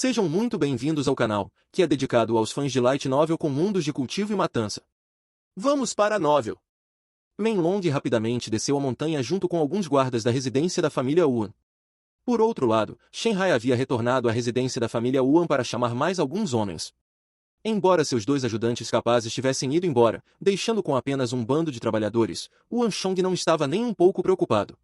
Sejam muito bem-vindos ao canal, que é dedicado aos fãs de Light Novel com mundos de cultivo e matança. Vamos para a novel! Menlong rapidamente desceu a montanha junto com alguns guardas da residência da família Yuan. Por outro lado, Shenhai havia retornado à residência da família Yuan para chamar mais alguns homens. Embora seus dois ajudantes capazes tivessem ido embora, deixando com apenas um bando de trabalhadores, Yuan Shong não estava nem um pouco preocupado.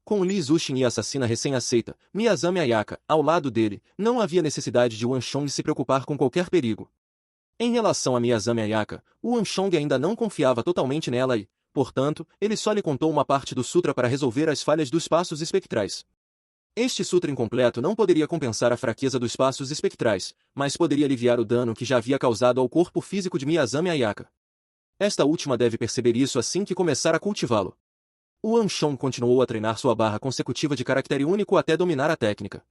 Com Li Zuxin e a assassina recém-aceita, Miyazami Ayaka, ao lado dele, não havia necessidade de Yuan Shong se preocupar com qualquer perigo. Em relação a Miyazami Ayaka, Yuan Shong ainda não confiava totalmente nela e, portanto, ele só lhe contou uma parte do sutra para resolver as falhas dos passos espectrais. Este sutra incompleto não poderia compensar a fraqueza dos passos espectrais, mas poderia aliviar o dano que já havia causado ao corpo físico de Miyazami Ayaka. Esta última deve perceber isso assim que começar a cultivá-lo. Yuan Shong continuou a treinar sua barra consecutiva de caractere único até dominar a técnica.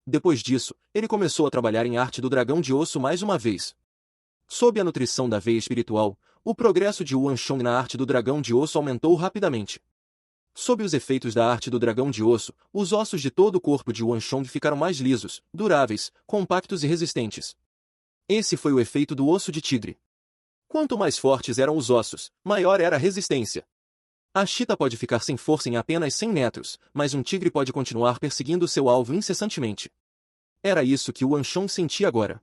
Depois disso, ele começou a trabalhar em arte do dragão de osso mais uma vez. Sob a nutrição da veia espiritual, o progresso de Yuan Shong na arte do dragão de osso aumentou rapidamente. Sob os efeitos da arte do dragão de osso, os ossos de todo o corpo de Yuan Shong ficaram mais lisos, duráveis, compactos e resistentes. Esse foi o efeito do osso de tigre. Quanto mais fortes eram os ossos, maior era a resistência. A chita pode ficar sem força em apenas 100 metros, mas um tigre pode continuar perseguindo seu alvo incessantemente. Era isso que Yuan Shong sentia agora.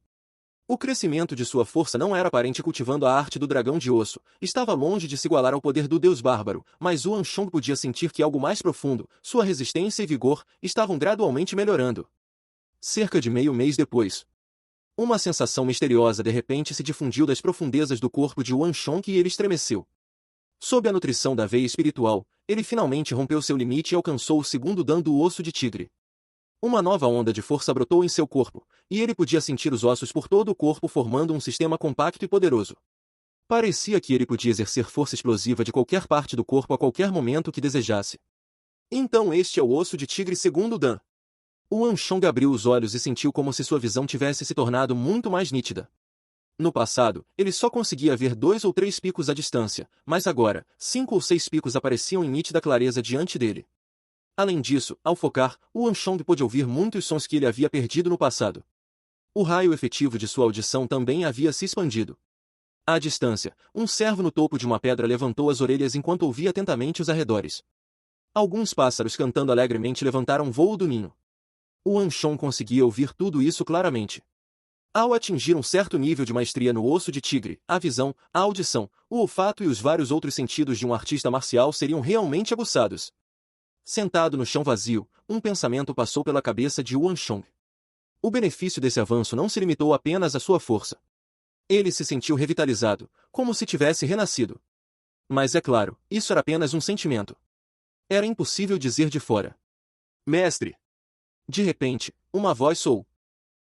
O crescimento de sua força não era aparente cultivando a arte do dragão de osso, estava longe de se igualar ao poder do deus bárbaro, mas Yuan Shong podia sentir que algo mais profundo, sua resistência e vigor, estavam gradualmente melhorando. Cerca de meio mês depois, uma sensação misteriosa de repente se difundiu das profundezas do corpo de Yuan Shong e ele estremeceu. Sob a nutrição da veia espiritual, ele finalmente rompeu seu limite e alcançou o segundo dan do osso de tigre. Uma nova onda de força brotou em seu corpo, e ele podia sentir os ossos por todo o corpo formando um sistema compacto e poderoso. Parecia que ele podia exercer força explosiva de qualquer parte do corpo a qualquer momento que desejasse. Então este é o osso de tigre segundo dan. Yuan Shong abriu os olhos e sentiu como se sua visão tivesse se tornado muito mais nítida. No passado, ele só conseguia ver 2 ou 3 picos à distância, mas agora, 5 ou 6 picos apareciam em nítida clareza diante dele. Além disso, ao focar, Yuan Shong pôde ouvir muitos sons que ele havia perdido no passado. O raio efetivo de sua audição também havia se expandido. À distância, um cervo no topo de uma pedra levantou as orelhas enquanto ouvia atentamente os arredores. Alguns pássaros cantando alegremente levantaram voo do ninho. Yuan Shong conseguia ouvir tudo isso claramente. Ao atingir um certo nível de maestria no osso de tigre, a visão, a audição, o olfato e os vários outros sentidos de um artista marcial seriam realmente aguçados. Sentado no chão vazio, um pensamento passou pela cabeça de Yuan Shong. O benefício desse avanço não se limitou apenas à sua força. Ele se sentiu revitalizado, como se tivesse renascido. Mas é claro, isso era apenas um sentimento. Era impossível dizer de fora. Mestre! De repente, uma voz soou.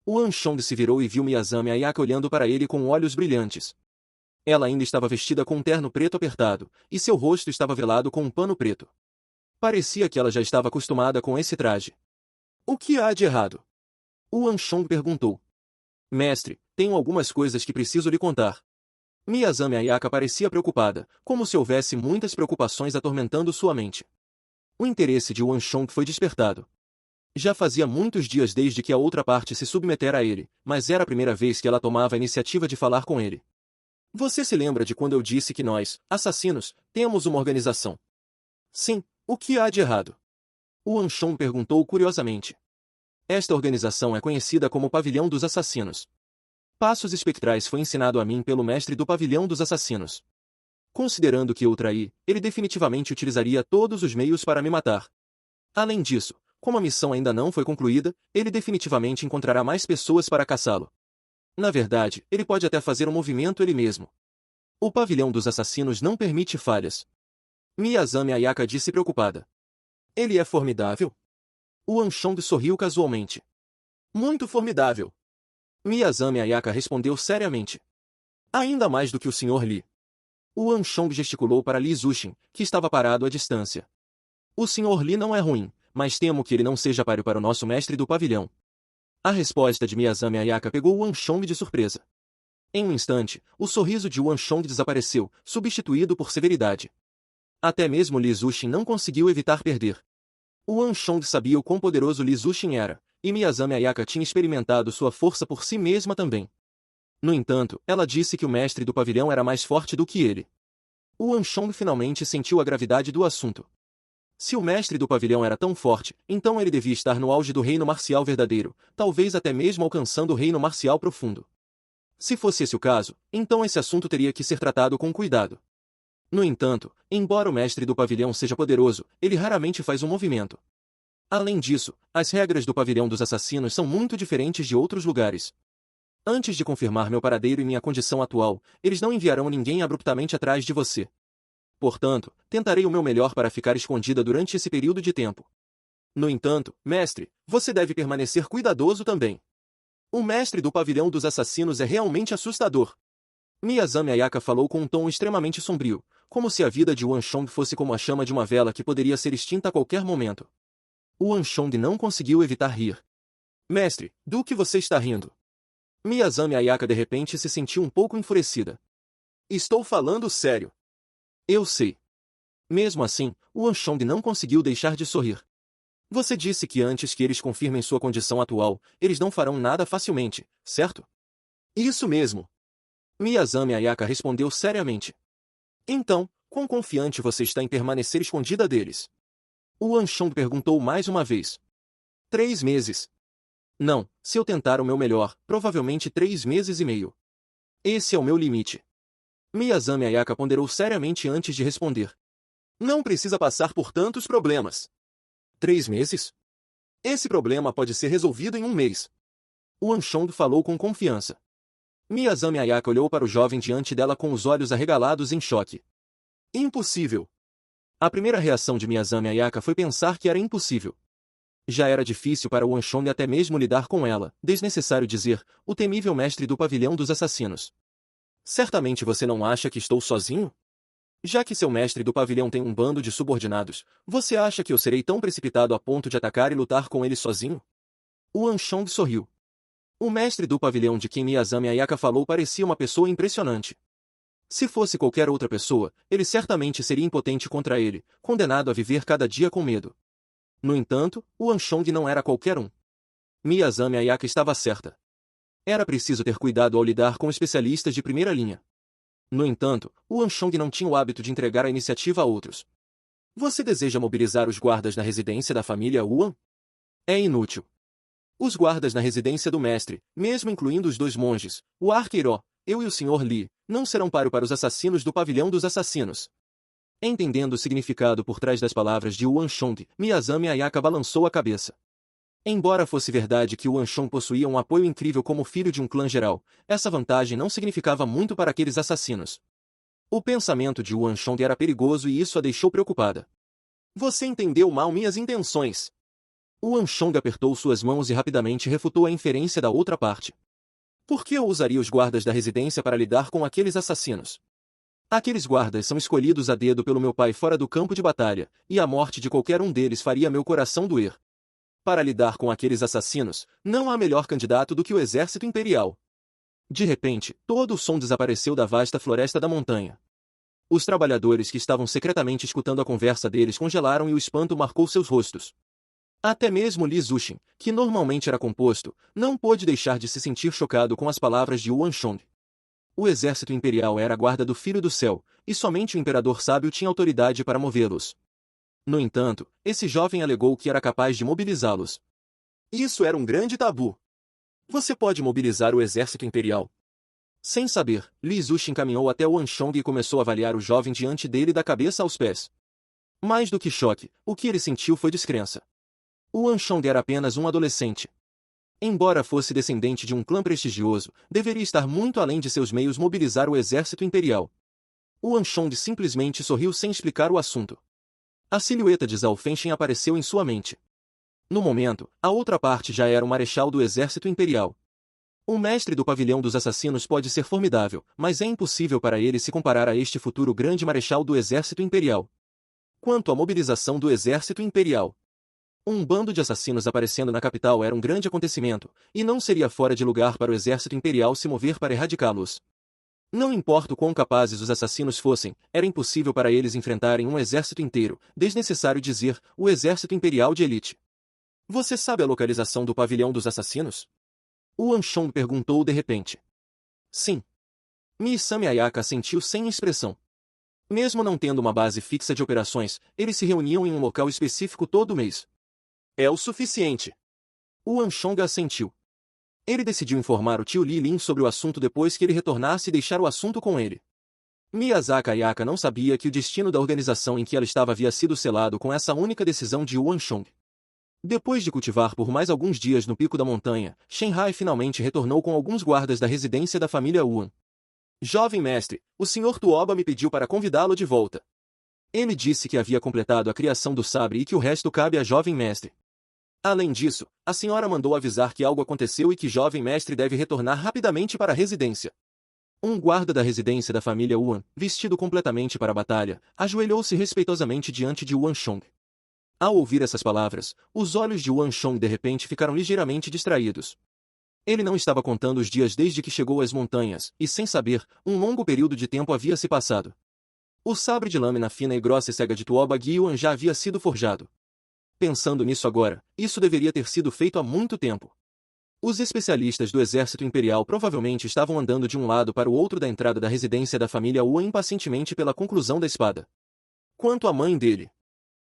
Yuan Shong se virou e viu Miyazami Ayaka olhando para ele com olhos brilhantes. Ela ainda estava vestida com um terno preto apertado, e seu rosto estava velado com um pano preto. Parecia que ela já estava acostumada com esse traje. O que há de errado? Yuan Shong perguntou. Mestre, tenho algumas coisas que preciso lhe contar. Miyazami Ayaka parecia preocupada, como se houvesse muitas preocupações atormentando sua mente. O interesse de Yuan Shong foi despertado. Já fazia muitos dias desde que a outra parte se submetera a ele, mas era a primeira vez que ela tomava a iniciativa de falar com ele. Você se lembra de quando eu disse que nós, assassinos, temos uma organização? Sim, o que há de errado? Yuan Shong perguntou curiosamente. Esta organização é conhecida como Pavilhão dos Assassinos. Passos espectrais foi ensinado a mim pelo mestre do Pavilhão dos Assassinos. Considerando que eu o traí, ele definitivamente utilizaria todos os meios para me matar. Além disso, como a missão ainda não foi concluída, ele definitivamente encontrará mais pessoas para caçá-lo. Na verdade, ele pode até fazer um movimento ele mesmo. O Pavilhão dos Assassinos não permite falhas. Miyazami Ayaka disse preocupada. Ele é formidável? Yuan Shong sorriu casualmente. Muito formidável. Miyazami Ayaka respondeu seriamente. Ainda mais do que o Sr. Li. Yuan Shong gesticulou para Li Zuxin, que estava parado à distância. O Sr. Li não é ruim, mas temo que ele não seja páreo para o nosso mestre do pavilhão. A resposta de Miyazami Ayaka pegou Yuan Shong de surpresa. Em um instante, o sorriso de Yuan Shong desapareceu, substituído por severidade. Até mesmo Li Zuxin não conseguiu evitar perder. Yuan Shong sabia o quão poderoso Li Zuxin era, e Miyazami Ayaka tinha experimentado sua força por si mesma também. No entanto, ela disse que o mestre do pavilhão era mais forte do que ele. O Anshong finalmente sentiu a gravidade do assunto. Se o mestre do pavilhão era tão forte, então ele devia estar no auge do reino marcial verdadeiro, talvez até mesmo alcançando o reino marcial profundo. Se fosse esse o caso, então esse assunto teria que ser tratado com cuidado. No entanto, embora o mestre do pavilhão seja poderoso, ele raramente faz um movimento. Além disso, as regras do pavilhão dos assassinos são muito diferentes de outros lugares. Antes de confirmar meu paradeiro e minha condição atual, eles não enviarão ninguém abruptamente atrás de você. Portanto, tentarei o meu melhor para ficar escondida durante esse período de tempo. No entanto, mestre, você deve permanecer cuidadoso também. O mestre do pavilhão dos assassinos é realmente assustador. Miyazami Ayaka falou com um tom extremamente sombrio, como se a vida de Wanshong fosse como a chama de uma vela que poderia ser extinta a qualquer momento. O Wanshong não conseguiu evitar rir. Mestre, do que você está rindo? Miyazami Ayaka de repente se sentiu um pouco enfurecida. Estou falando sério. Eu sei. Mesmo assim, o Wanshong não conseguiu deixar de sorrir. Você disse que antes que eles confirmem sua condição atual, eles não farão nada facilmente, certo? Isso mesmo. Miyazami Ayaka respondeu seriamente. Então, quão confiante você está em permanecer escondida deles? O Wanshong perguntou mais uma vez. 3 meses. Não, se eu tentar o meu melhor, provavelmente 3 meses e meio. Esse é o meu limite. Miyazami Ayaka ponderou seriamente antes de responder. Não precisa passar por tantos problemas. 3 meses? Esse problema pode ser resolvido em 1 mês. O Wanshong falou com confiança. Miyazami Ayaka olhou para o jovem diante dela com os olhos arregalados em choque. Impossível. A primeira reação de Miyazami Ayaka foi pensar que era impossível. Já era difícil para o Wanshong até mesmo lidar com ela, desnecessário dizer, o temível mestre do pavilhão dos assassinos. Certamente você não acha que estou sozinho? Já que seu mestre do pavilhão tem um bando de subordinados, você acha que eu serei tão precipitado a ponto de atacar e lutar com ele sozinho? O Wanshong sorriu. O mestre do pavilhão de quem Miyazami Ayaka falou parecia uma pessoa impressionante. Se fosse qualquer outra pessoa, ele certamente seria impotente contra ele, condenado a viver cada dia com medo. No entanto, o Wanshong não era qualquer um. Miyazami Ayaka estava certa. Era preciso ter cuidado ao lidar com especialistas de primeira linha. No entanto, o Wanshong não tinha o hábito de entregar a iniciativa a outros. Você deseja mobilizar os guardas na residência da família Wan? É inútil. Os guardas na residência do mestre, mesmo incluindo os 2 monges, o arqueiro, eu e o Sr. Li, não serão páreo para os assassinos do pavilhão dos assassinos. Entendendo o significado por trás das palavras de Wanshong, Miyazami Ayaka balançou a cabeça. Embora fosse verdade que o Wanshong possuía um apoio incrível como filho de um clã geral, essa vantagem não significava muito para aqueles assassinos. O pensamento de Wanshong era perigoso e isso a deixou preocupada. Você entendeu mal minhas intenções. O Wanshong apertou suas mãos e rapidamente refutou a inferência da outra parte. Por que eu usaria os guardas da residência para lidar com aqueles assassinos? Aqueles guardas são escolhidos a dedo pelo meu pai fora do campo de batalha, e a morte de qualquer um deles faria meu coração doer. Para lidar com aqueles assassinos, não há melhor candidato do que o exército imperial. De repente, todo o som desapareceu da vasta floresta da montanha. Os trabalhadores que estavam secretamente escutando a conversa deles congelaram e o espanto marcou seus rostos. Até mesmo Li Zuxin, que normalmente era composto, não pôde deixar de se sentir chocado com as palavras de Wanshong. O exército imperial era a guarda do Filho do Céu, e somente o imperador sábio tinha autoridade para movê-los. No entanto, esse jovem alegou que era capaz de mobilizá-los. Isso era um grande tabu. Você pode mobilizar o exército imperial. Sem saber, Li Zuxin caminhou até Wanshong e começou a avaliar o jovem diante dele da cabeça aos pés. Mais do que choque, o que ele sentiu foi descrença. O Wanshong era apenas um adolescente. Embora fosse descendente de um clã prestigioso, deveria estar muito além de seus meios mobilizar o exército imperial. O Wanshong simplesmente sorriu sem explicar o assunto. A silhueta de Zhao Fenshin apareceu em sua mente. No momento, a outra parte já era o marechal do exército imperial. O mestre do pavilhão dos assassinos pode ser formidável, mas é impossível para ele se comparar a este futuro grande marechal do exército imperial. Quanto à mobilização do exército imperial, um bando de assassinos aparecendo na capital era um grande acontecimento, e não seria fora de lugar para o exército imperial se mover para erradicá-los. Não importa o quão capazes os assassinos fossem, era impossível para eles enfrentarem um exército inteiro, desnecessário dizer, o exército imperial de elite. Você sabe a localização do pavilhão dos assassinos? Yuan Shong perguntou de repente. Sim. Misami Ayaka sentiu sem expressão. Mesmo não tendo uma base fixa de operações, eles se reuniam em um local específico todo mês. É o suficiente. Yuan Shong assentiu. Ele decidiu informar o tio Li Lin sobre o assunto depois que ele retornasse e deixar o assunto com ele. Miyazaki Ayaka não sabia que o destino da organização em que ela estava havia sido selado com essa única decisão de Yuan Shong. Depois de cultivar por mais alguns dias no pico da montanha, Shenhai finalmente retornou com alguns guardas da residência da família Yuan. Jovem mestre, o Sr. Tuoba me pediu para convidá-lo de volta. Ele disse que havia completado a criação do sabre e que o resto cabe à jovem mestre. Além disso, a senhora mandou avisar que algo aconteceu e que jovem mestre deve retornar rapidamente para a residência. Um guarda da residência da família Yuan, vestido completamente para a batalha, ajoelhou-se respeitosamente diante de Yuan Shong. Ao ouvir essas palavras, os olhos de Yuan Shong de repente ficaram ligeiramente distraídos. Ele não estava contando os dias desde que chegou às montanhas, e sem saber, um longo período de tempo havia se passado. O sabre de lâmina fina e grossa e cega de Tuoba Yuan já havia sido forjado. Pensando nisso agora, isso deveria ter sido feito há muito tempo. Os especialistas do exército imperial provavelmente estavam andando de um lado para o outro da entrada da residência da família Yuan impacientemente pela conclusão da espada. Quanto à mãe dele.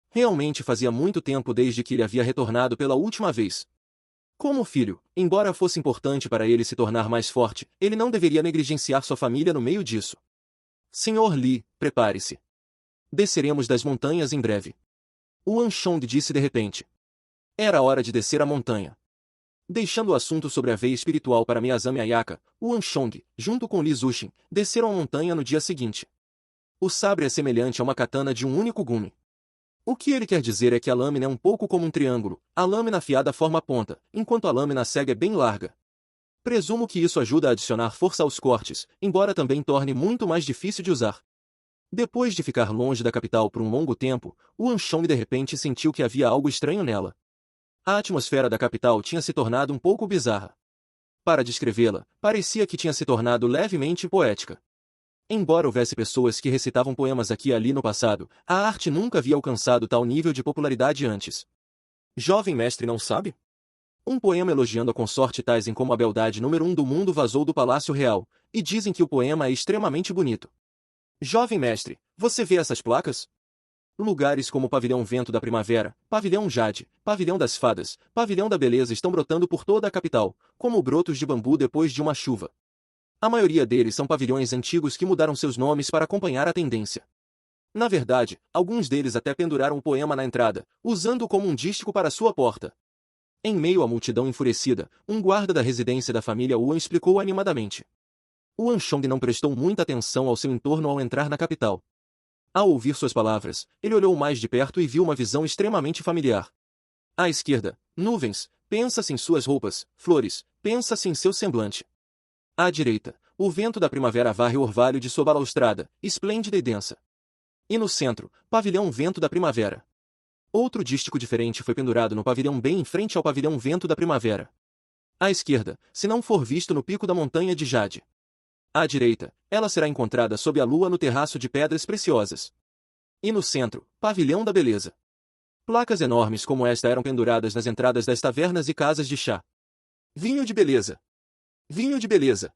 Realmente fazia muito tempo desde que ele havia retornado pela última vez. Como filho, embora fosse importante para ele se tornar mais forte, ele não deveria negligenciar sua família no meio disso. Senhor Li, prepare-se. Desceremos das montanhas em breve. Yuan Shong disse de repente. Era hora de descer a montanha. Deixando o assunto sobre a veia espiritual para Miyazami Ayaka, Yuan Shong, junto com Li Zuxin, desceram a montanha no dia seguinte. O sabre é semelhante a uma katana de um único gume. O que ele quer dizer é que a lâmina é um pouco como um triângulo, a lâmina afiada forma a ponta, enquanto a lâmina cega é bem larga. Presumo que isso ajuda a adicionar força aos cortes, embora também torne muito mais difícil de usar. Depois de ficar longe da capital por um longo tempo, Yuan Shong de repente sentiu que havia algo estranho nela. A atmosfera da capital tinha se tornado um pouco bizarra. Para descrevê-la, parecia que tinha se tornado levemente poética. Embora houvesse pessoas que recitavam poemas aqui e ali no passado, a arte nunca havia alcançado tal nível de popularidade antes. Jovem mestre não sabe? Um poema elogiando a consorte Taizen como a beldade número 1 do mundo vazou do Palácio Real, e dizem que o poema é extremamente bonito. Jovem mestre, você vê essas placas? Lugares como o Pavilhão Vento da Primavera, Pavilhão Jade, Pavilhão das Fadas, Pavilhão da Beleza estão brotando por toda a capital, como brotos de bambu depois de uma chuva. A maioria deles são pavilhões antigos que mudaram seus nomes para acompanhar a tendência. Na verdade, alguns deles até penduraram o poema na entrada, usando-o como um dístico para sua porta. Em meio à multidão enfurecida, um guarda da residência da família Yuan explicou animadamente. Yuan Shong não prestou muita atenção ao seu entorno ao entrar na capital. Ao ouvir suas palavras, ele olhou mais de perto e viu uma visão extremamente familiar. À esquerda, nuvens, pensa-se em suas roupas, flores, pensa-se em seu semblante. À direita, o vento da primavera varre o orvalho de sua balaustrada, esplêndida e densa. E no centro, pavilhão Vento da Primavera. Outro dístico diferente foi pendurado no pavilhão bem em frente ao pavilhão Vento da Primavera. À esquerda, se não for visto no pico da montanha de Jade. À direita, ela será encontrada sob a lua no terraço de pedras preciosas. E no centro, pavilhão da beleza. Placas enormes como esta eram penduradas nas entradas das tavernas e casas de chá. Vinho de beleza. Vinho de beleza.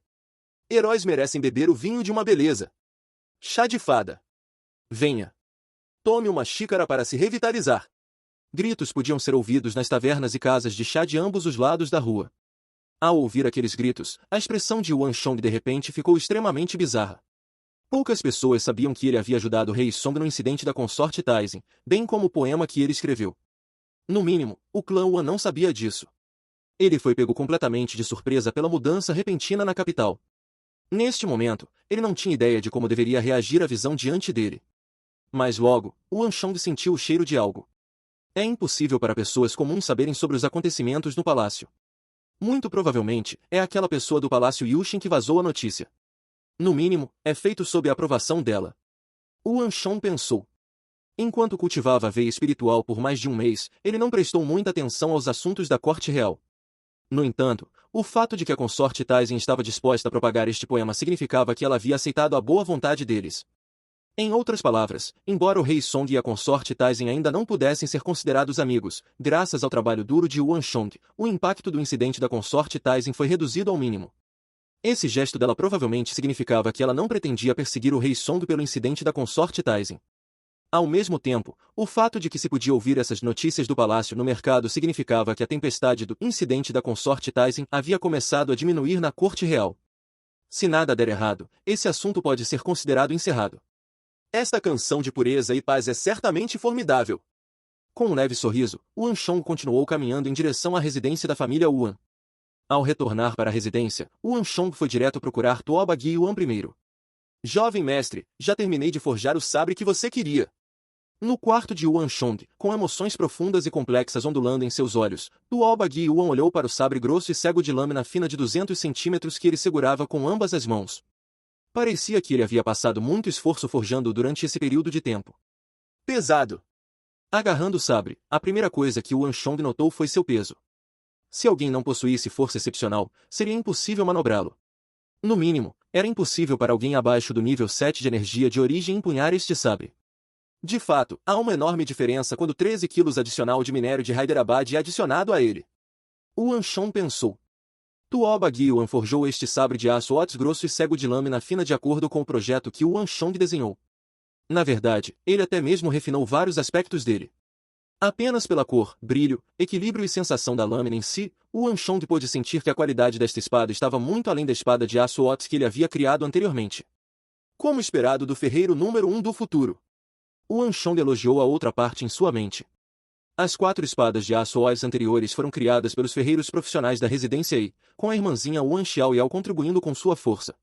Heróis merecem beber o vinho de uma beleza. Chá de fada. Venha. Tome uma xícara para se revitalizar. Gritos podiam ser ouvidos nas tavernas e casas de chá de ambos os lados da rua. Ao ouvir aqueles gritos, a expressão de Yuan Shong de repente ficou extremamente bizarra. Poucas pessoas sabiam que ele havia ajudado o rei Song no incidente da consorte Taizen, bem como o poema que ele escreveu. No mínimo, o clã Yuan não sabia disso. Ele foi pego completamente de surpresa pela mudança repentina na capital. Neste momento, ele não tinha ideia de como deveria reagir à visão diante dele. Mas logo, Yuan Shong sentiu o cheiro de algo. É impossível para pessoas comuns saberem sobre os acontecimentos no palácio. Muito provavelmente, é aquela pessoa do Palácio Yushin que vazou a notícia. No mínimo, é feito sob a aprovação dela. Yuan Shong pensou. Enquanto cultivava a veia espiritual por mais de um mês, ele não prestou muita atenção aos assuntos da corte real. No entanto, o fato de que a consorte Taizen estava disposta a propagar este poema significava que ela havia aceitado a boa vontade deles. Em outras palavras, embora o rei Song e a consorte Taizen ainda não pudessem ser considerados amigos, graças ao trabalho duro de Yuan Shong, o impacto do incidente da consorte Taizen foi reduzido ao mínimo. Esse gesto dela provavelmente significava que ela não pretendia perseguir o rei Song pelo incidente da consorte Taizen. Ao mesmo tempo, o fato de que se podia ouvir essas notícias do palácio no mercado significava que a tempestade do incidente da consorte Taizen havia começado a diminuir na corte real. Se nada der errado, esse assunto pode ser considerado encerrado. Esta canção de pureza e paz é certamente formidável. Com um leve sorriso, Yuan Shong continuou caminhando em direção à residência da família Yuan. Ao retornar para a residência, Yuan Shong foi direto procurar Tuo Bagi Yuan primeiro. Jovem mestre, já terminei de forjar o sabre que você queria. No quarto de Yuan Shong, com emoções profundas e complexas ondulando em seus olhos, Tuo Bagi Yuan olhou para o sabre grosso e cego de lâmina fina de 200 centímetros que ele segurava com ambas as mãos. Parecia que ele havia passado muito esforço forjando-o durante esse período de tempo. Pesado. Agarrando o sabre, a primeira coisa que Yuan Shong notou foi seu peso. Se alguém não possuísse força excepcional, seria impossível manobrá-lo. No mínimo, era impossível para alguém abaixo do nível 7 de energia de origem empunhar este sabre. De fato, há uma enorme diferença quando 13 quilos adicional de minério de Hyderabad é adicionado a ele. Yuan Shong pensou. Tuo Bagi Yuan forjou este sabre de aço ótis grosso e cego de lâmina fina de acordo com o projeto que Yuan Shong desenhou. Na verdade, ele até mesmo refinou vários aspectos dele. Apenas pela cor, brilho, equilíbrio e sensação da lâmina em si, Yuan Shong pôde sentir que a qualidade desta espada estava muito além da espada de aço ótis que ele havia criado anteriormente. Como esperado do ferreiro número 1 do futuro. Yuan Shong elogiou a outra parte em sua mente. As 4 espadas de aço óis anteriores foram criadas pelos ferreiros profissionais da residência Yi, com a irmãzinha Yuan Xiaoyao contribuindo com sua força.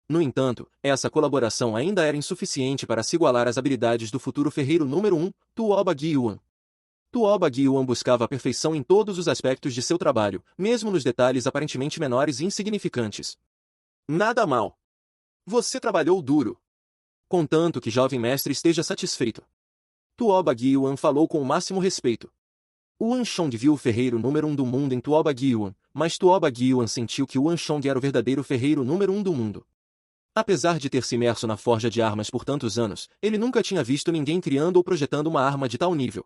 No entanto, essa colaboração ainda era insuficiente para se igualar às habilidades do futuro ferreiro número 1, Tuo Bagi Yuan. Tuo Bagi Yuan buscava a perfeição em todos os aspectos de seu trabalho, mesmo nos detalhes aparentemente menores e insignificantes. Nada mal. Você trabalhou duro. Contanto que jovem mestre esteja satisfeito. Tuo Bagi Yuan falou com o máximo respeito. Yuan Shong viu o ferreiro número 1 do mundo em Tuo Bagi Yuan, mas Tuo Bagi Yuan sentiu que Yuan Shong era o verdadeiro ferreiro número 1 do mundo. Apesar de ter se imerso na forja de armas por tantos anos, ele nunca tinha visto ninguém criando ou projetando uma arma de tal nível.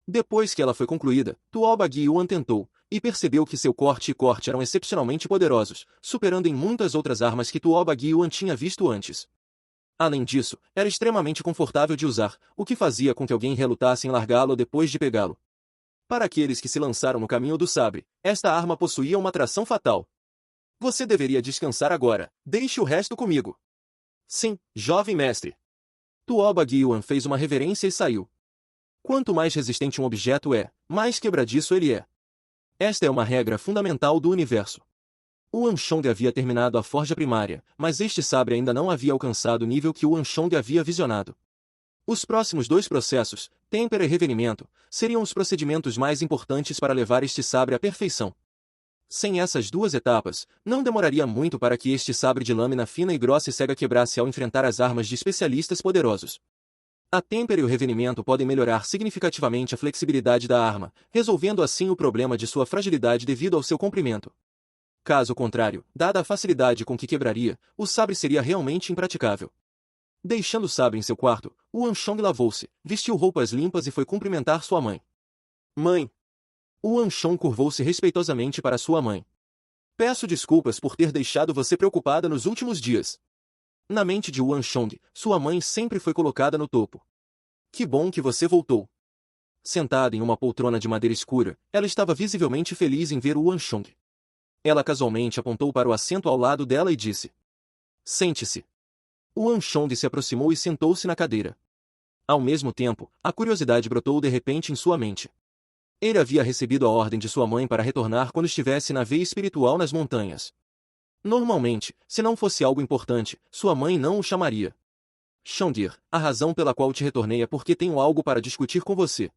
Depois que ela foi concluída, Tuo Bagi Yuan tentou, e percebeu que seu corte e corte eram excepcionalmente poderosos, superando em muitas outras armas que Tuo Bagi Yuan tinha visto antes. Além disso, era extremamente confortável de usar, o que fazia com que alguém relutasse em largá-lo depois de pegá-lo. Para aqueles que se lançaram no caminho do sabre, esta arma possuía uma atração fatal. Você deveria descansar agora, deixe o resto comigo. Sim, jovem mestre. Tuo Bagi Yuan fez uma reverência e saiu. Quanto mais resistente um objeto é, mais quebradiço ele é. Esta é uma regra fundamental do universo. Yuan Shong havia terminado a forja primária, mas este sabre ainda não havia alcançado o nível que Yuan Shong havia visionado. Os próximos 2 processos, têmpera e revenimento, seriam os procedimentos mais importantes para levar este sabre à perfeição. Sem essas 2 etapas, não demoraria muito para que este sabre de lâmina fina e grossa e cega quebrasse ao enfrentar as armas de especialistas poderosos. A têmpera e o revenimento podem melhorar significativamente a flexibilidade da arma, resolvendo assim o problema de sua fragilidade devido ao seu comprimento. Caso contrário, dada a facilidade com que quebraria, o sabre seria realmente impraticável. Deixando o sabre em seu quarto, Yuan Shong lavou-se, vestiu roupas limpas e foi cumprimentar sua mãe. Mãe! Yuan Shong curvou-se respeitosamente para sua mãe. Peço desculpas por ter deixado você preocupada nos últimos dias. Na mente de Yuan Shong, sua mãe sempre foi colocada no topo. Que bom que você voltou. Sentada em uma poltrona de madeira escura, ela estava visivelmente feliz em ver Yuan Shong. Ela casualmente apontou para o assento ao lado dela e disse: Sente-se. Yuan Shong se aproximou e sentou-se na cadeira. Ao mesmo tempo, a curiosidade brotou de repente em sua mente. Ele havia recebido a ordem de sua mãe para retornar quando estivesse na veia espiritual nas montanhas. Normalmente, se não fosse algo importante, sua mãe não o chamaria. Shongir, a razão pela qual te retornei é porque tenho algo para discutir com você.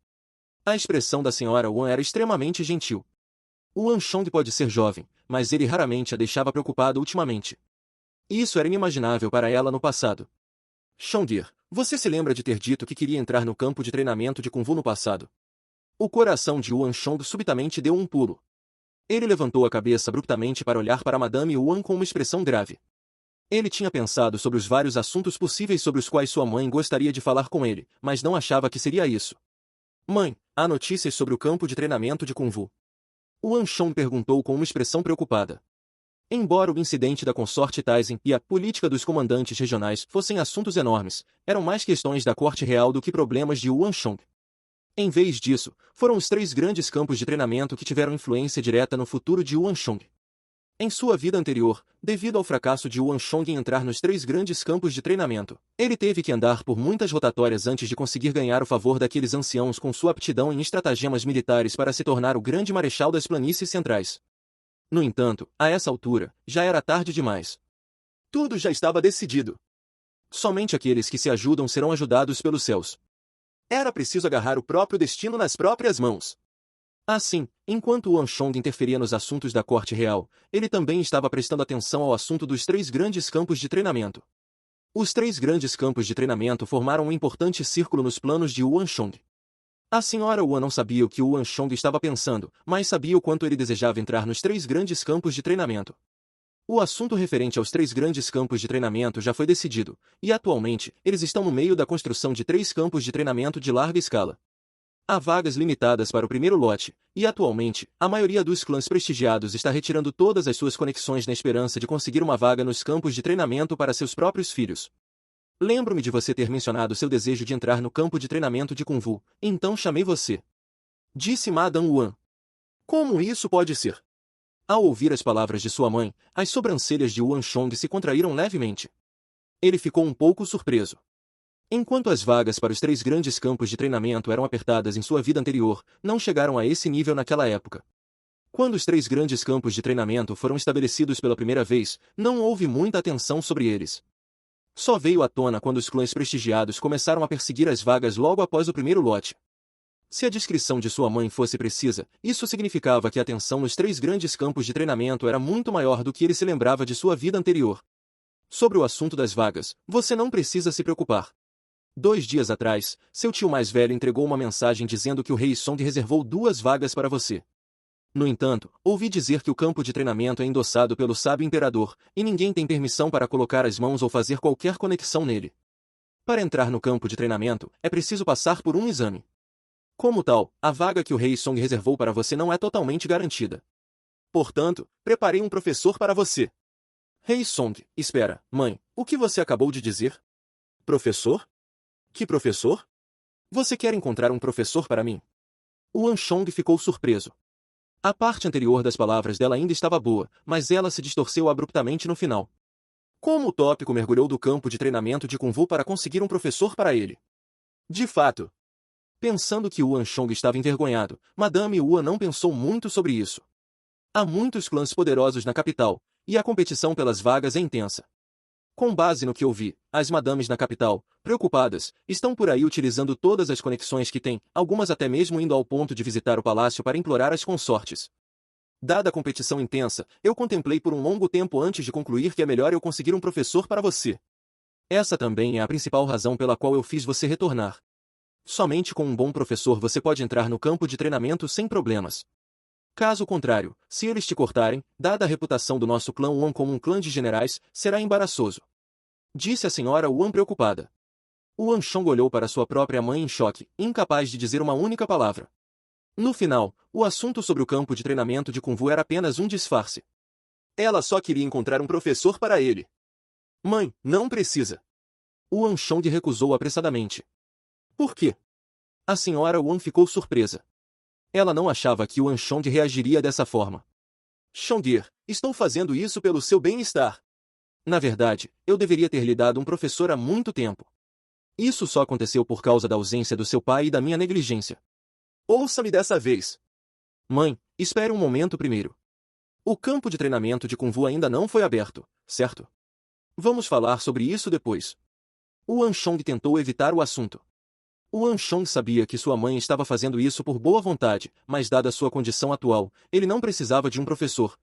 A expressão da senhora Yuan era extremamente gentil. Yuan Shong pode ser jovem, mas ele raramente a deixava preocupada ultimamente. Isso era inimaginável para ela no passado. Shongir, você se lembra de ter dito que queria entrar no campo de treinamento de Kung Fu no passado? O coração de Yuan Shong subitamente deu um pulo. Ele levantou a cabeça abruptamente para olhar para Madame Yuan com uma expressão grave. Ele tinha pensado sobre os vários assuntos possíveis sobre os quais sua mãe gostaria de falar com ele, mas não achava que seria isso. Mãe, há notícias sobre o campo de treinamento de Kung Fu? Wan Chong perguntou com uma expressão preocupada. Embora o incidente da consorte Taizen e a política dos comandantes regionais fossem assuntos enormes, eram mais questões da corte real do que problemas de Wan Chong. Em vez disso, foram os 3 grandes campos de treinamento que tiveram influência direta no futuro de Wan Chong. Em sua vida anterior, devido ao fracasso de Wan Chong em entrar nos 3 grandes campos de treinamento, ele teve que andar por muitas rotatórias antes de conseguir ganhar o favor daqueles anciãos com sua aptidão em estratagemas militares para se tornar o grande marechal das planícies centrais. No entanto, a essa altura, já era tarde demais. Tudo já estava decidido. Somente aqueles que se ajudam serão ajudados pelos céus. Era preciso agarrar o próprio destino nas próprias mãos. Assim, enquanto Wan Chong interferia nos assuntos da corte real, ele também estava prestando atenção ao assunto dos 3 grandes campos de treinamento. Os 3 grandes campos de treinamento formaram um importante círculo nos planos de Wan Chong. A senhora Wan não sabia o que Wan Chong estava pensando, mas sabia o quanto ele desejava entrar nos 3 grandes campos de treinamento. O assunto referente aos 3 grandes campos de treinamento já foi decidido, e atualmente, eles estão no meio da construção de 3 campos de treinamento de larga escala. Há vagas limitadas para o primeiro lote, e atualmente, a maioria dos clãs prestigiados está retirando todas as suas conexões na esperança de conseguir uma vaga nos campos de treinamento para seus próprios filhos. Lembro-me de você ter mencionado seu desejo de entrar no campo de treinamento de Kung Fu, então chamei você. Disse Madame Wan. Como isso pode ser? Ao ouvir as palavras de sua mãe, as sobrancelhas de Wan Chong se contraíram levemente. Ele ficou um pouco surpreso. Enquanto as vagas para os 3 grandes campos de treinamento eram apertadas em sua vida anterior, não chegaram a esse nível naquela época. Quando os 3 grandes campos de treinamento foram estabelecidos pela primeira vez, não houve muita atenção sobre eles. Só veio à tona quando os clãs prestigiados começaram a perseguir as vagas logo após o primeiro lote. Se a descrição de sua mãe fosse precisa, isso significava que a atenção nos 3 grandes campos de treinamento era muito maior do que ele se lembrava de sua vida anterior. Sobre o assunto das vagas, você não precisa se preocupar. 2 dias atrás, seu tio mais velho entregou uma mensagem dizendo que o rei Song reservou 2 vagas para você. No entanto, ouvi dizer que o campo de treinamento é endossado pelo sábio imperador, e ninguém tem permissão para colocar as mãos ou fazer qualquer conexão nele. Para entrar no campo de treinamento, é preciso passar por um exame. Como tal, a vaga que o rei Song reservou para você não é totalmente garantida. Portanto, preparei um professor para você. Rei Song, espera, mãe, o que você acabou de dizer? Professor? Que professor? Você quer encontrar um professor para mim? Wan Chong ficou surpreso. A parte anterior das palavras dela ainda estava boa, mas ela se distorceu abruptamente no final. Como o tópico mergulhou do campo de treinamento de Kung Fu para conseguir um professor para ele? De fato. Pensando que Wan Chong estava envergonhado, Madame Wan não pensou muito sobre isso. Há muitos clãs poderosos na capital, e a competição pelas vagas é intensa. Com base no que ouvi, as madames na capital, preocupadas, estão por aí utilizando todas as conexões que têm, algumas até mesmo indo ao ponto de visitar o palácio para implorar as consortes. Dada a competição intensa, eu contemplei por um longo tempo antes de concluir que é melhor eu conseguir um professor para você. Essa também é a principal razão pela qual eu fiz você retornar. Somente com um bom professor você pode entrar no campo de treinamento sem problemas. Caso contrário, se eles te cortarem, dada a reputação do nosso clã Wan como um clã de generais, será embaraçoso. Disse a senhora Wan preocupada. Wan Chong olhou para sua própria mãe em choque, incapaz de dizer uma única palavra. No final, o assunto sobre o campo de treinamento de Kung Fu era apenas um disfarce. Ela só queria encontrar um professor para ele. Mãe, não precisa. Wan Chong recusou apressadamente. Por quê? A senhora Wan ficou surpresa. Ela não achava que Wan Chong reagiria dessa forma. Chong'er, estou fazendo isso pelo seu bem-estar. Na verdade, eu deveria ter lhe dado um professor há muito tempo. Isso só aconteceu por causa da ausência do seu pai e da minha negligência. Ouça-me dessa vez. Mãe, espere um momento primeiro. O campo de treinamento de Kung Fu ainda não foi aberto, certo? Vamos falar sobre isso depois. Wan Chong tentou evitar o assunto. Wan Chong sabia que sua mãe estava fazendo isso por boa vontade, mas dada sua condição atual, ele não precisava de um professor.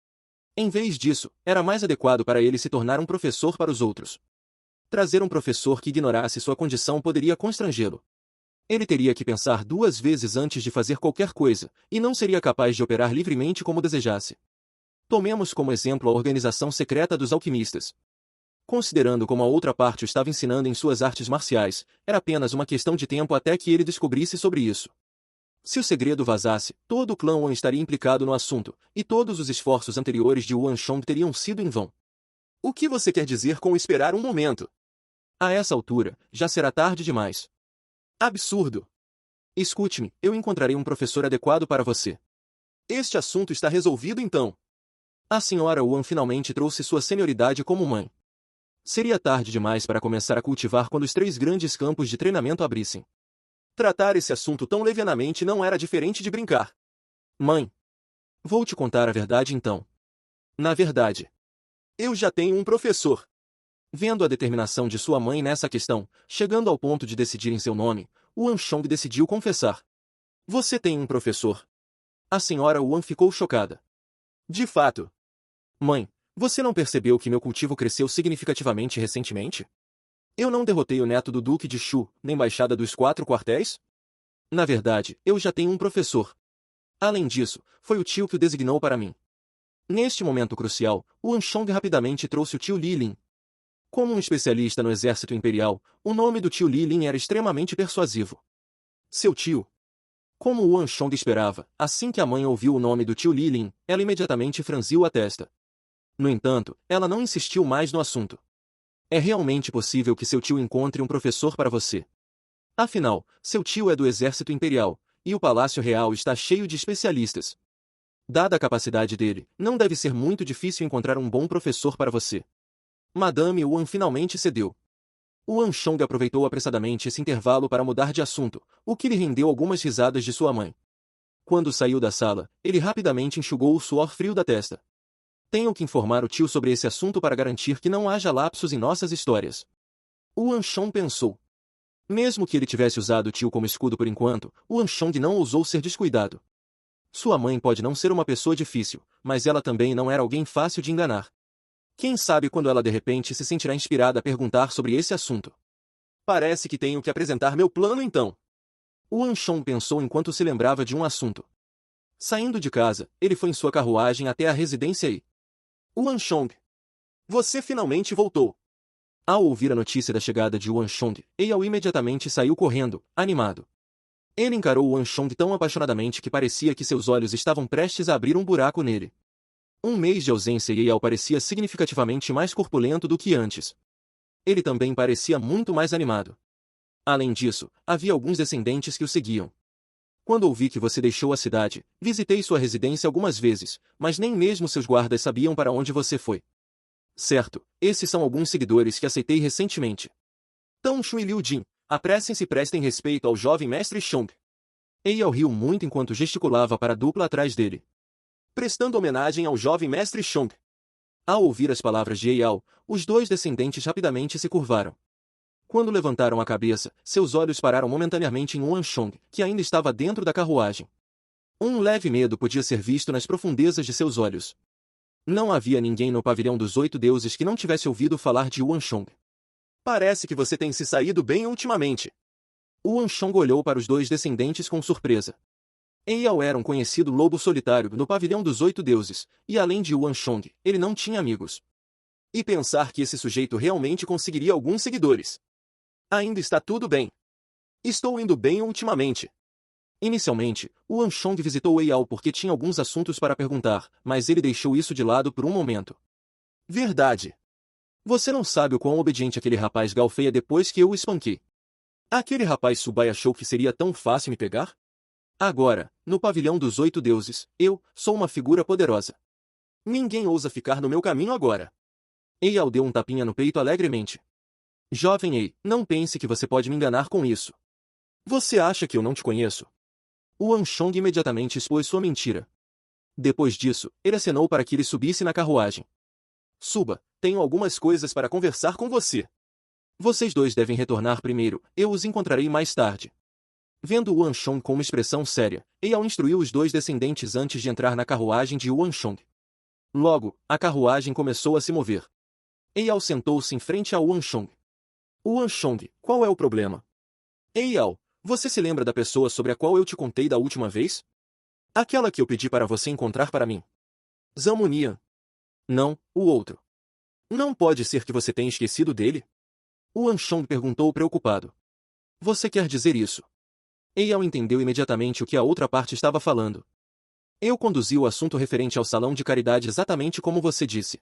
Em vez disso, era mais adequado para ele se tornar um professor para os outros. Trazer um professor que ignorasse sua condição poderia constrangê-lo. Ele teria que pensar 2 vezes antes de fazer qualquer coisa, e não seria capaz de operar livremente como desejasse. Tomemos como exemplo a organização secreta dos alquimistas. Considerando como a outra parte o estava ensinando em suas artes marciais, era apenas uma questão de tempo até que ele descobrisse sobre isso. Se o segredo vazasse, todo o clã Wan estaria implicado no assunto, e todos os esforços anteriores de Yuan Shong teriam sido em vão. O que você quer dizer com esperar um momento? A essa altura, já será tarde demais. Absurdo! Escute-me, eu encontrarei um professor adequado para você. Este assunto está resolvido então. A senhora Wan finalmente trouxe sua senioridade como mãe. Seria tarde demais para começar a cultivar quando os 3 grandes campos de treinamento abrissem. Tratar esse assunto tão levianamente não era diferente de brincar. Mãe, vou te contar a verdade então. Na verdade, eu já tenho um professor. Vendo a determinação de sua mãe nessa questão, chegando ao ponto de decidir em seu nome, Yuan Shong decidiu confessar. Você tem um professor? A senhora Wan ficou chocada. De fato. Mãe, você não percebeu que meu cultivo cresceu significativamente recentemente? Eu não derrotei o neto do Duque de Shu, na Embaixada dos 4 Quartéis? Na verdade, eu já tenho um professor. Além disso, foi o tio que o designou para mim. Neste momento crucial, Yuan Shong rapidamente trouxe o tio Li Lin. Como um especialista no exército imperial, o nome do tio Li Lin era extremamente persuasivo. Seu tio. Como Yuan Shong esperava, assim que a mãe ouviu o nome do tio Li Lin, ela imediatamente franziu a testa. No entanto, ela não insistiu mais no assunto. É realmente possível que seu tio encontre um professor para você. Afinal, seu tio é do exército imperial, e o Palácio Real está cheio de especialistas. Dada a capacidade dele, não deve ser muito difícil encontrar um bom professor para você. Madame Wan finalmente cedeu. Yuan Shong aproveitou apressadamente esse intervalo para mudar de assunto, o que lhe rendeu algumas risadas de sua mãe. Quando saiu da sala, ele rapidamente enxugou o suor frio da testa. Tenho que informar o tio sobre esse assunto para garantir que não haja lapsos em nossas histórias. Yuan Shong pensou. Mesmo que ele tivesse usado o tio como escudo por enquanto, Yuan Shong não ousou ser descuidado. Sua mãe pode não ser uma pessoa difícil, mas ela também não era alguém fácil de enganar. Quem sabe quando ela de repente se sentirá inspirada a perguntar sobre esse assunto. Parece que tenho que apresentar meu plano então. Yuan Shong pensou enquanto se lembrava de um assunto. Saindo de casa, ele foi em sua carruagem até a residência e... Yuan Shong, você finalmente voltou. Ao ouvir a notícia da chegada de Yuan Shong, Eyao imediatamente saiu correndo, animado. Ele encarou Yuan Shong tão apaixonadamente que parecia que seus olhos estavam prestes a abrir um buraco nele. Um mês de ausência e Eyao parecia significativamente mais corpulento do que antes. Ele também parecia muito mais animado. Além disso, havia alguns descendentes que o seguiam. Quando ouvi que você deixou a cidade, visitei sua residência algumas vezes, mas nem mesmo seus guardas sabiam para onde você foi. Certo, esses são alguns seguidores que aceitei recentemente. Tão Shu e Liu Jin, apressem-se e prestem respeito ao jovem mestre Shong. Eyao riu muito enquanto gesticulava para a dupla atrás dele. Prestando homenagem ao jovem mestre Shong. Ao ouvir as palavras de Eyao, os 2 descendentes rapidamente se curvaram. Quando levantaram a cabeça, seus olhos pararam momentaneamente em Yuan Shong, que ainda estava dentro da carruagem. Um leve medo podia ser visto nas profundezas de seus olhos. Não havia ninguém no pavilhão dos 8 deuses que não tivesse ouvido falar de Yuan Shong. Parece que você tem se saído bem ultimamente. Yuan Shong olhou para os 2 descendentes com surpresa. Eyao era um conhecido lobo solitário no pavilhão dos 8 deuses, e além de Yuan Shong, ele não tinha amigos. E pensar que esse sujeito realmente conseguiria alguns seguidores. Ainda está tudo bem. Estou indo bem ultimamente. Inicialmente, Yuan Shong visitou Eyao porque tinha alguns assuntos para perguntar, mas ele deixou isso de lado por um momento. Verdade. Você não sabe o quão obediente aquele rapaz galfeia depois que eu o espanquei. Aquele rapaz Subai achou que seria tão fácil me pegar? Agora, no pavilhão dos 8 deuses, eu sou uma figura poderosa. Ninguém ousa ficar no meu caminho agora. Eyao deu um tapinha no peito alegremente. Jovem Ei, não pense que você pode me enganar com isso. Você acha que eu não te conheço? Yuan Shong imediatamente expôs sua mentira. Depois disso, ele acenou para que ele subisse na carruagem. Suba, tenho algumas coisas para conversar com você. Vocês 2 devem retornar primeiro, eu os encontrarei mais tarde. Vendo Yuan Shong com uma expressão séria, Eyao instruiu os 2 descendentes antes de entrar na carruagem de Yuan Shong. Logo, a carruagem começou a se mover. Eyao sentou-se em frente a Yuan Shong. Yuan Shong, qual é o problema? Eyao, você se lembra da pessoa sobre a qual eu te contei da última vez? Aquela que eu pedi para você encontrar para mim. Zamunian. Não, o outro. Não pode ser que você tenha esquecido dele? O Anshong perguntou preocupado. Você quer dizer isso? Eyao entendeu imediatamente o que a outra parte estava falando. Eu conduzi o assunto referente ao salão de caridade exatamente como você disse.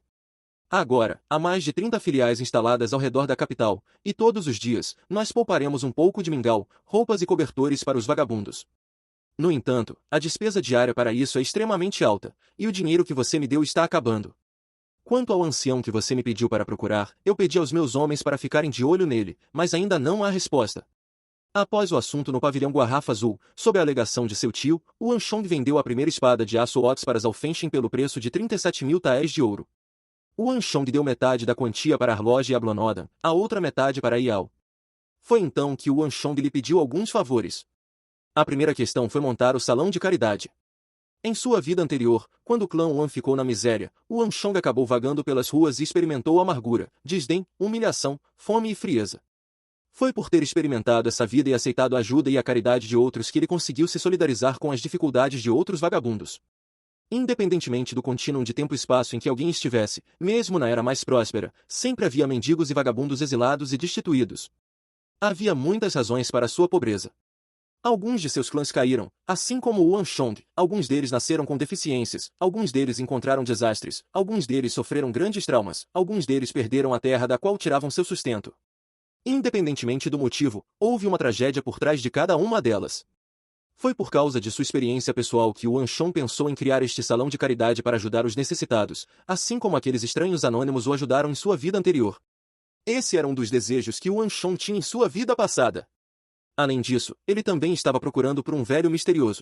Agora, há mais de 30 filiais instaladas ao redor da capital, e todos os dias, nós pouparemos um pouco de mingau, roupas e cobertores para os vagabundos. No entanto, a despesa diária para isso é extremamente alta, e o dinheiro que você me deu está acabando. Quanto ao ancião que você me pediu para procurar, eu pedi aos meus homens para ficarem de olho nele, mas ainda não há resposta. Após o assunto no pavilhão Guarrafa Azul, sob a alegação de seu tio, o Anshong vendeu a primeira espada de aço Ox para Zhao Fengchen pelo preço de 37.000 taéis de ouro. O Anshong deu metade da quantia para Arloge e Ablonodan, a outra metade para Yao. Foi então que o Anshong lhe pediu alguns favores. A primeira questão foi montar o salão de caridade. Em sua vida anterior, quando o clã Wan ficou na miséria, o Anshong acabou vagando pelas ruas e experimentou amargura, desdém, humilhação, fome e frieza. Foi por ter experimentado essa vida e aceitado a ajuda e a caridade de outros que ele conseguiu se solidarizar com as dificuldades de outros vagabundos. Independentemente do contínuo de tempo e espaço em que alguém estivesse, mesmo na era mais próspera, sempre havia mendigos e vagabundos exilados e destituídos. Havia muitas razões para sua pobreza. Alguns de seus clãs caíram, assim como o Anshong, alguns deles nasceram com deficiências, alguns deles encontraram desastres, alguns deles sofreram grandes traumas, alguns deles perderam a terra da qual tiravam seu sustento. Independentemente do motivo, houve uma tragédia por trás de cada uma delas. Foi por causa de sua experiência pessoal que o Anshong pensou em criar este salão de caridade para ajudar os necessitados, assim como aqueles estranhos anônimos o ajudaram em sua vida anterior. Esse era um dos desejos que o Anshong tinha em sua vida passada. Além disso, ele também estava procurando por um velho misterioso.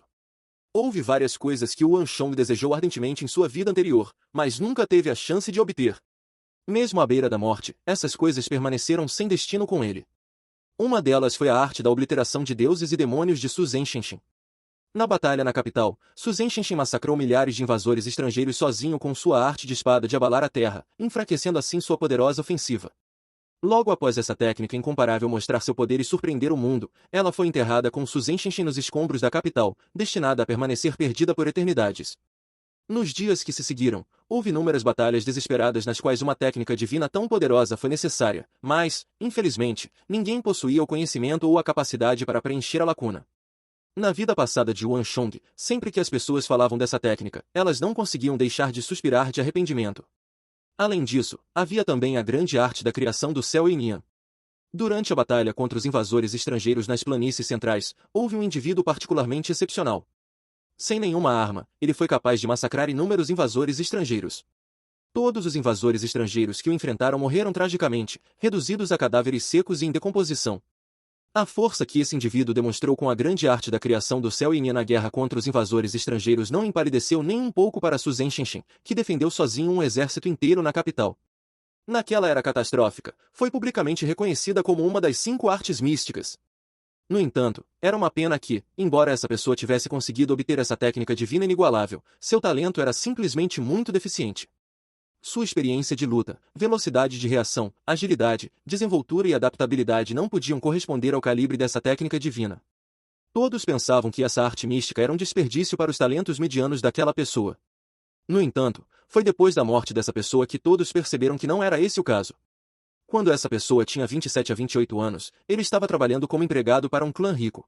Houve várias coisas que o Anshong desejou ardentemente em sua vida anterior, mas nunca teve a chance de obter. Mesmo à beira da morte, essas coisas permaneceram sem destino com ele. Uma delas foi a arte da obliteração de deuses e demônios de Su Zhenxinxin. Na batalha na capital, Su Zhenxinxin massacrou milhares de invasores estrangeiros sozinho com sua arte de espada de abalar a terra, enfraquecendo assim sua poderosa ofensiva. Logo após essa técnica incomparável mostrar seu poder e surpreender o mundo, ela foi enterrada com Su Zhenxinxin nos escombros da capital, destinada a permanecer perdida por eternidades. Nos dias que se seguiram, houve inúmeras batalhas desesperadas nas quais uma técnica divina tão poderosa foi necessária, mas, infelizmente, ninguém possuía o conhecimento ou a capacidade para preencher a lacuna. Na vida passada de Wan Shong, sempre que as pessoas falavam dessa técnica, elas não conseguiam deixar de suspirar de arrependimento. Além disso, havia também a grande arte da criação do céu em Yan. Durante a batalha contra os invasores estrangeiros nas planícies centrais, houve um indivíduo particularmente excepcional. Sem nenhuma arma, ele foi capaz de massacrar inúmeros invasores estrangeiros. Todos os invasores estrangeiros que o enfrentaram morreram tragicamente, reduzidos a cadáveres secos e em decomposição. A força que esse indivíduo demonstrou com a grande arte da criação do céu e na guerra contra os invasores estrangeiros não empalideceu nem um pouco para Su Zhenxinxin, que defendeu sozinho um exército inteiro na capital. Naquela era catastrófica, foi publicamente reconhecida como uma das 5 artes místicas. No entanto, era uma pena que, embora essa pessoa tivesse conseguido obter essa técnica divina inigualável, seu talento era simplesmente muito deficiente. Sua experiência de luta, velocidade de reação, agilidade, desenvoltura e adaptabilidade não podiam corresponder ao calibre dessa técnica divina. Todos pensavam que essa arte mística era um desperdício para os talentos medianos daquela pessoa. No entanto, foi depois da morte dessa pessoa que todos perceberam que não era esse o caso. Quando essa pessoa tinha 27 a 28 anos, ele estava trabalhando como empregado para um clã rico.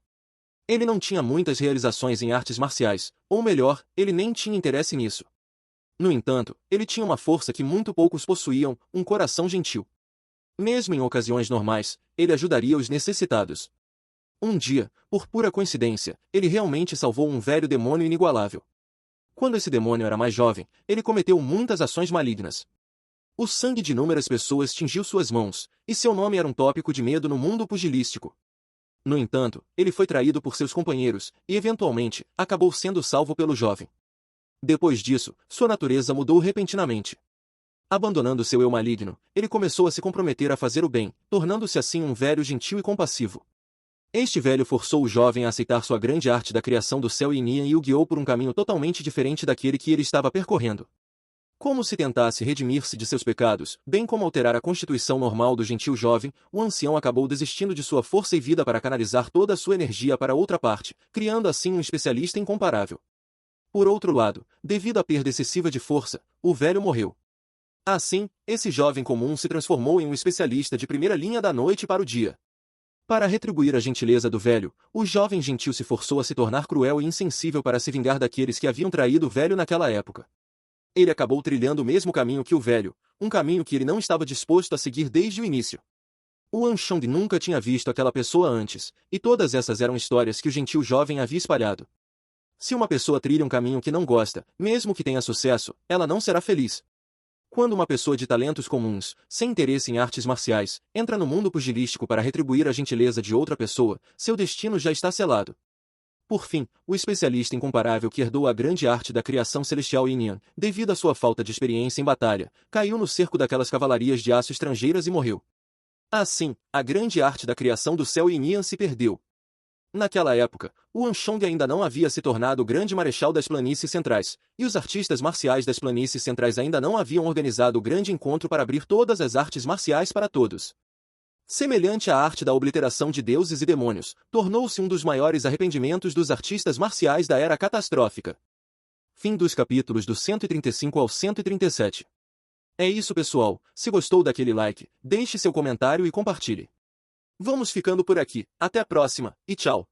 Ele não tinha muitas realizações em artes marciais, ou melhor, ele nem tinha interesse nisso. No entanto, ele tinha uma força que muito poucos possuíam, um coração gentil. Mesmo em ocasiões normais, ele ajudaria os necessitados. Um dia, por pura coincidência, ele realmente salvou um velho demônio inigualável. Quando esse demônio era mais jovem, ele cometeu muitas ações malignas. O sangue de inúmeras pessoas tingiu suas mãos, e seu nome era um tópico de medo no mundo pugilístico. No entanto, ele foi traído por seus companheiros, e eventualmente, acabou sendo salvo pelo jovem. Depois disso, sua natureza mudou repentinamente. Abandonando seu eu maligno, ele começou a se comprometer a fazer o bem, tornando-se assim um velho gentil e compassivo. Este velho forçou o jovem a aceitar sua grande arte da criação do céu e Nian e o guiou por um caminho totalmente diferente daquele que ele estava percorrendo. Como se tentasse redimir-se de seus pecados, bem como alterar a constituição normal do gentil jovem, o ancião acabou desistindo de sua força e vida para canalizar toda a sua energia para outra parte, criando assim um especialista incomparável. Por outro lado, devido à perda excessiva de força, o velho morreu. Assim, esse jovem comum se transformou em um especialista de primeira linha da noite para o dia. Para retribuir a gentileza do velho, o jovem gentil se forçou a se tornar cruel e insensível para se vingar daqueles que haviam traído o velho naquela época. Ele acabou trilhando o mesmo caminho que o velho, um caminho que ele não estava disposto a seguir desde o início. O Anshong nunca tinha visto aquela pessoa antes, e todas essas eram histórias que o gentil jovem havia espalhado. Se uma pessoa trilha um caminho que não gosta, mesmo que tenha sucesso, ela não será feliz. Quando uma pessoa de talentos comuns, sem interesse em artes marciais, entra no mundo pugilístico para retribuir a gentileza de outra pessoa, seu destino já está selado. Por fim, o especialista incomparável que herdou a grande arte da criação celestial Yin Yang, devido à sua falta de experiência em batalha, caiu no cerco daquelas cavalarias de aço estrangeiras e morreu. Assim, a grande arte da criação do céu Yin Yang se perdeu. Naquela época, o Anshong ainda não havia se tornado o grande marechal das planícies centrais, e os artistas marciais das planícies centrais ainda não haviam organizado o grande encontro para abrir todas as artes marciais para todos. Semelhante à arte da obliteração de deuses e demônios, tornou-se um dos maiores arrependimentos dos artistas marciais da Era Catastrófica. Fim dos capítulos do 135 ao 137. É isso, pessoal. Se gostou daquele like, deixe seu comentário e compartilhe. Vamos ficando por aqui. Até a próxima, e tchau!